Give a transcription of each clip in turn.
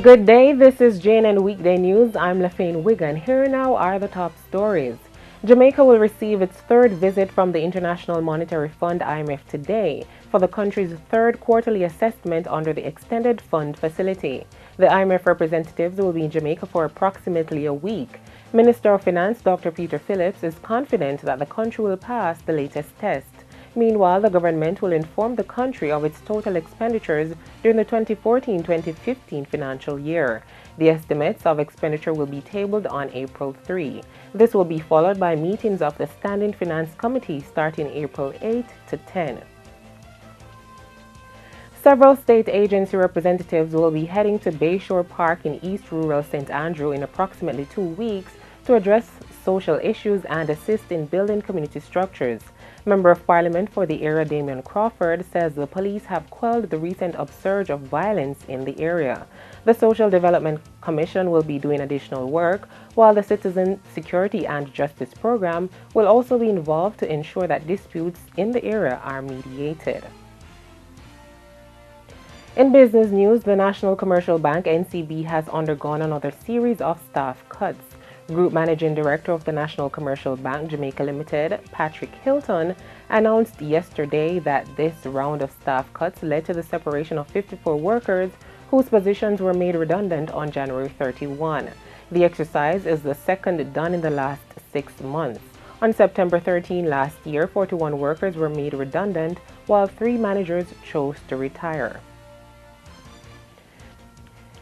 Good day, this is JNN Weekday News. I'm Lafayne Wigan. Here now are the top stories. Jamaica will receive its third visit from the International Monetary Fund IMF today for the country's third quarterly assessment under the Extended Fund Facility. The IMF representatives will be in Jamaica for approximately a week. Minister of Finance Dr. Peter Phillips is confident that the country will pass the latest test. Meanwhile, the government will inform the country of its total expenditures during the 2014-2015 financial year. The estimates of expenditure will be tabled on April 3. This will be followed by meetings of the Standing Finance Committee starting April 8 to 10. Several state agency representatives will be heading to Bayshore Park in East Rural St. Andrew in approximately 2 weeks to address social issues and assist in building community structures. Member of Parliament for the area Damian Crawford says the police have quelled the recent upsurge of violence in the area. The Social Development Commission will be doing additional work, while the Citizen Security and Justice Program will also be involved to ensure that disputes in the area are mediated. In business news, the National Commercial Bank (NCB) has undergone another series of staff cuts. Group Managing Director of the National Commercial Bank Jamaica Limited, Patrick Hilton, announced yesterday that this round of staff cuts led to the separation of 54 workers whose positions were made redundant on January 31. The exercise is the second done in the last 6 months. On September 13 last year, 41 workers were made redundant, while 3 managers chose to retire.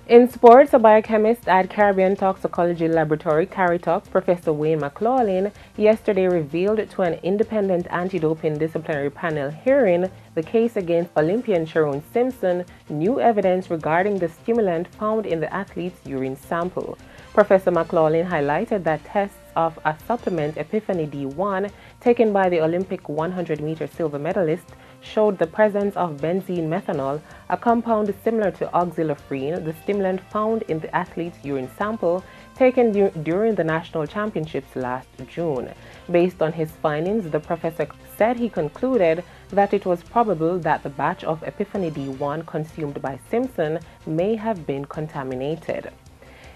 In sports, a biochemist at Caribbean Toxicology Laboratory, CARITOC, Professor Wayne McLaughlin, yesterday revealed to an independent anti-doping disciplinary panel hearing the case against Olympian Sharon Simpson new evidence regarding the stimulant found in the athlete's urine sample. Professor McLaughlin highlighted that tests of a supplement, Epiphany D1, taken by the Olympic 100-meter silver medalist, showed the presence of benzene methanol, a compound similar to oxylophrene, the stimulant found in the athlete's urine sample taken during the national championships last June. Based on his findings, the professor said he concluded that it was probable that the batch of Epiphany D1 consumed by Simpson may have been contaminated.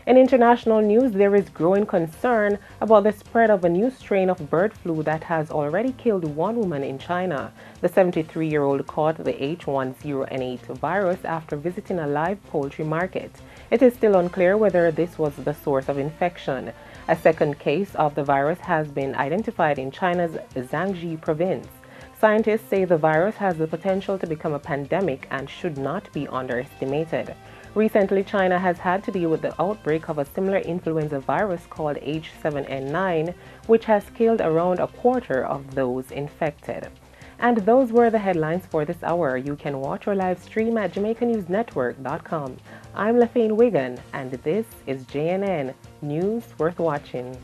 In international news, there is growing concern about the spread of a new strain of bird flu that has already killed 1 woman in China. The 73-year-old caught the H1N8 virus after visiting a live poultry market. It is still unclear whether this was the source of infection. A second case of the virus has been identified in China's Jiangxi province. Scientists say the virus has the potential to become a pandemic and should not be underestimated. Recently, China has had to deal with the outbreak of a similar influenza virus called H7N9, which has killed around a quarter of those infected. And those were the headlines for this hour. You can watch our live stream at JamaicaNewsNetwork.com. I'm Lafayne Wigan, and this is JNN News Worth Watching.